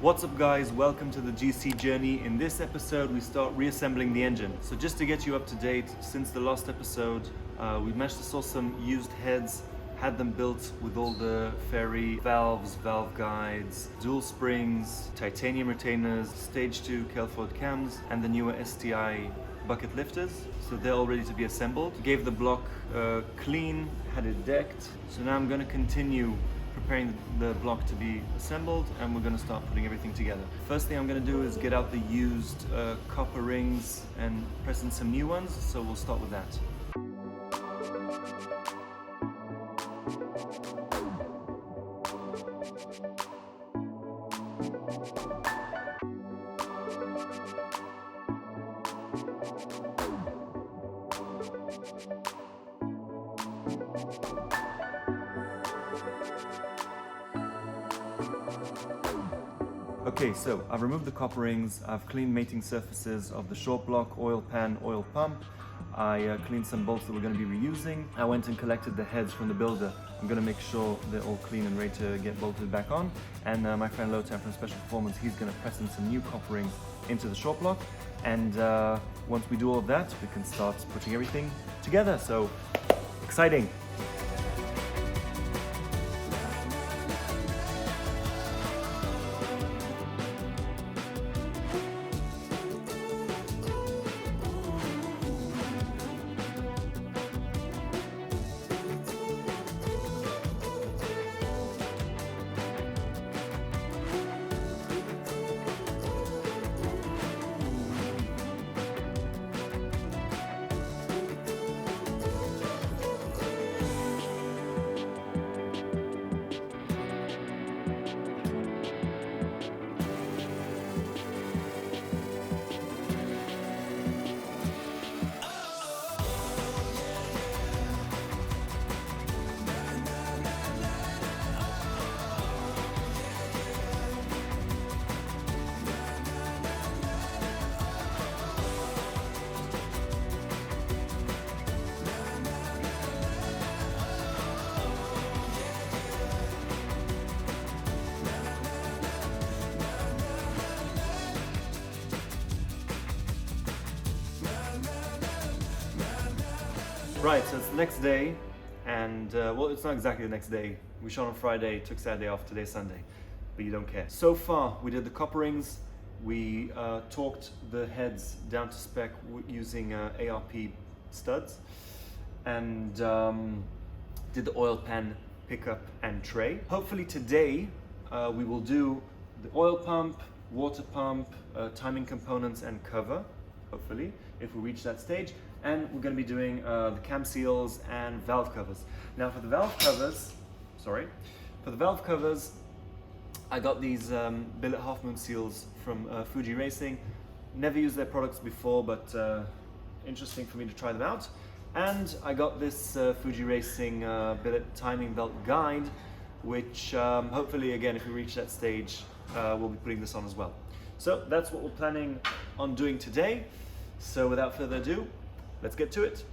What's up guys, welcome to the GC journey. In this episode we start reassembling the engine. So just to get you up to date, since the last episode we managed to source some used heads, had them built with all the fairy valves, valve guides, dual springs, titanium retainers, stage 2 Kelford cams and the newer STI bucket lifters. So they're all ready to be assembled. Gave the block clean, had it decked. So now I'm going to continue preparing the block to be assembled and we're going to start putting everything together. First thing I'm going to do is get out the used copper rings and press in some new ones, so we'll start with that. Okay, so I've removed the copper rings, I've cleaned mating surfaces of the short block, oil pan, oil pump. I cleaned some bolts that we're going to be reusing. I went and collected the heads from the builder. I'm going to make sure they're all clean and ready to get bolted back on. And my friend Lotan from Special Performance, he's going to press in some new copper rings into the short block. And once we do all of that, we can start putting everything together. So, exciting! Right, so it's the next day, and well, it's not exactly the next day. We shot on Friday, took Saturday off, today's Sunday, but you don't care. So far, we did the copper rings, we torqued the heads down to spec using ARP studs, and did the oil pan pickup and tray. Hopefully today, we will do the oil pump, water pump, timing components and cover, hopefully, if we reach that stage. And we're going to be doing the cam seals and valve covers. Now for the valve covers, I got these billet half moon seals from Fuji Racing. Never used their products before, but interesting for me to try them out. And I got this Fuji Racing billet timing belt guide, which hopefully, again, if we reach that stage, we'll be putting this on as well. So that's what we're planning on doing today. So without further ado, let's get to it.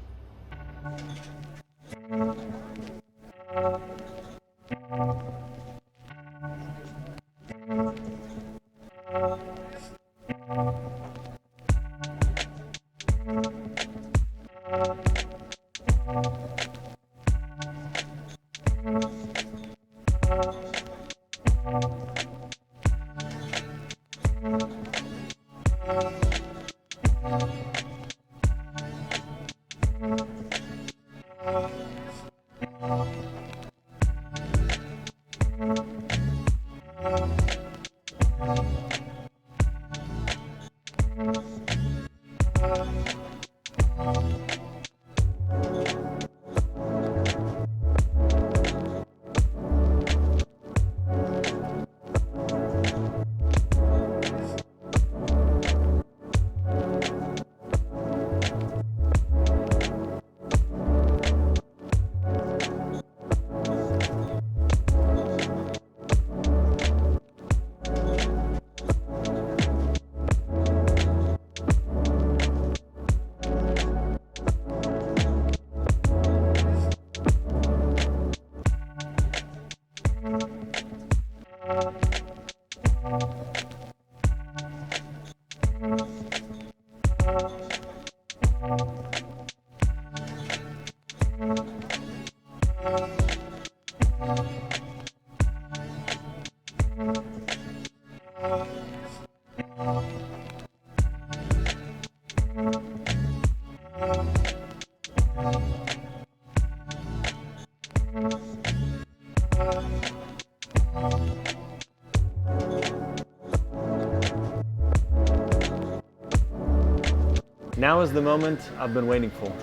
Now is the moment I've been waiting for.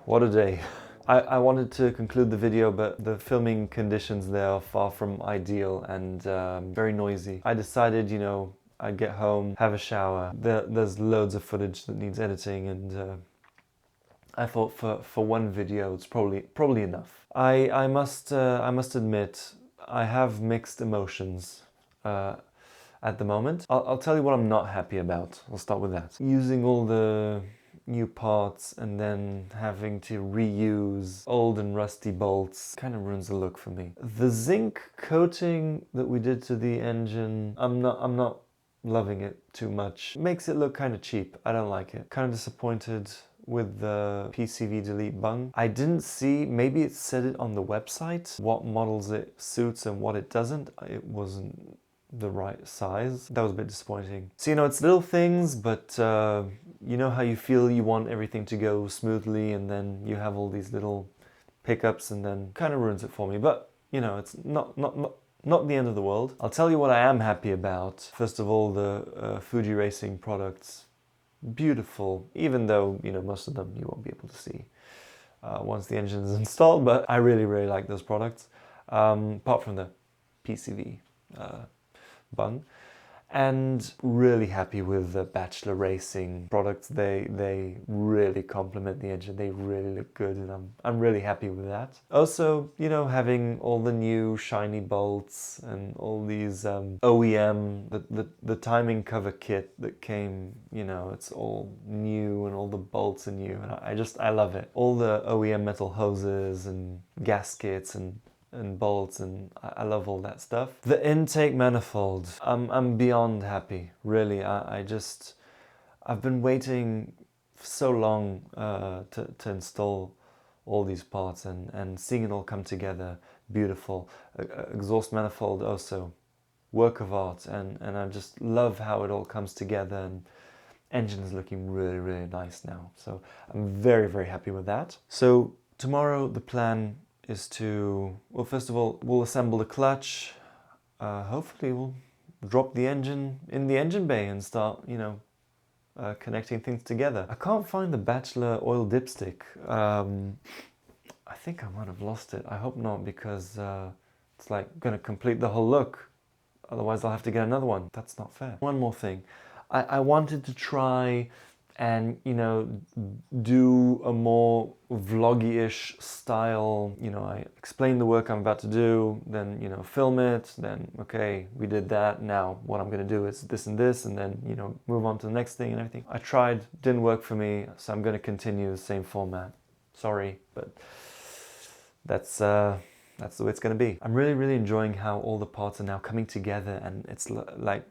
What a day. I wanted to conclude the video, but the filming conditions there are far from ideal and very noisy. I decided, you know, I'd get home, have a shower. There's loads of footage that needs editing, and I thought for one video it's probably enough. I must admit I have mixed emotions at the moment. I'll tell you what I'm not happy about. I'll start with that. Using all the new parts and then having to reuse old and rusty bolts kind of ruins the look for me. The zinc coating that we did to the engine, I'm not loving it too much. Makes it look kind of cheap. I don't like it. Kind of disappointed with the PCV delete bung. I didn't see, maybe it said it on the website, what models it suits and what it doesn't. It wasn't the right size. That was a bit disappointing. So, you know, it's little things, but you know how you feel you want everything to go smoothly, and then you have all these little pickups and then kind of ruins it for me. But, you know, it's not the end of the world. I'll tell you what I am happy about. First of all, the Fuji Racing products. Beautiful, even though, you know, most of them you won't be able to see once the engine is installed, but I really like those products, apart from the PCV bung. And really happy with the Bachelor Racing products. They really complement the engine. They really look good, and I'm really happy with that. Also, you know, having all the new shiny bolts and all these OEM, the timing cover kit that came, you know, it's all new and all the bolts are new, and I love it. All the OEM metal hoses and gaskets and bolts, and I love all that stuff. The intake manifold, I'm beyond happy, really. I've been waiting so long to install all these parts, and seeing it all come together, beautiful. Exhaust manifold also, work of art, and I just love how it all comes together, and engine is looking really nice now. So I'm very happy with that. So tomorrow the plan is to, well, first of all, we'll assemble the clutch. Hopefully we'll drop the engine in the engine bay and start, you know, connecting things together. I can't find the Bachelor oil dipstick. I think I might have lost it. I hope not, because it's like gonna complete the whole look. Otherwise I'll have to get another one. That's not fair. One more thing. I wanted to try and, you know, do a more vloggy-ish style. You know, I explain the work I'm about to do, then, you know, film it, then, okay, we did that, now what I'm gonna do is this and this, and then, you know, move on to the next thing and everything. I tried, didn't work for me, so I'm gonna continue the same format. Sorry, but that's the way it's gonna be. I'm really enjoying how all the parts are now coming together, and it's like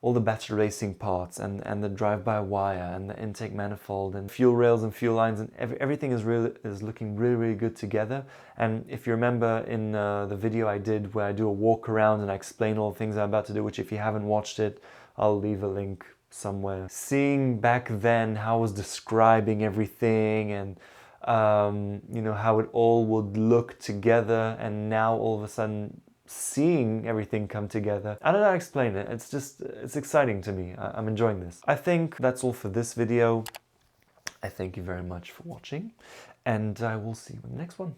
all the Bachelor Racing parts, and the drive-by-wire, and the intake manifold, and fuel rails and fuel lines, and everything is looking really good together. And if you remember in the video I did where I do a walk around and I explain all the things I'm about to do, which if you haven't watched it, I'll leave a link somewhere. Seeing back then how I was describing everything, and you know, how it all would look together, and now all of a sudden seeing everything come together. I don't know how to explain it. It's just, it's exciting to me. I'm enjoying this. I think that's all for this video. I thank you very much for watching, and I will see you in the next one.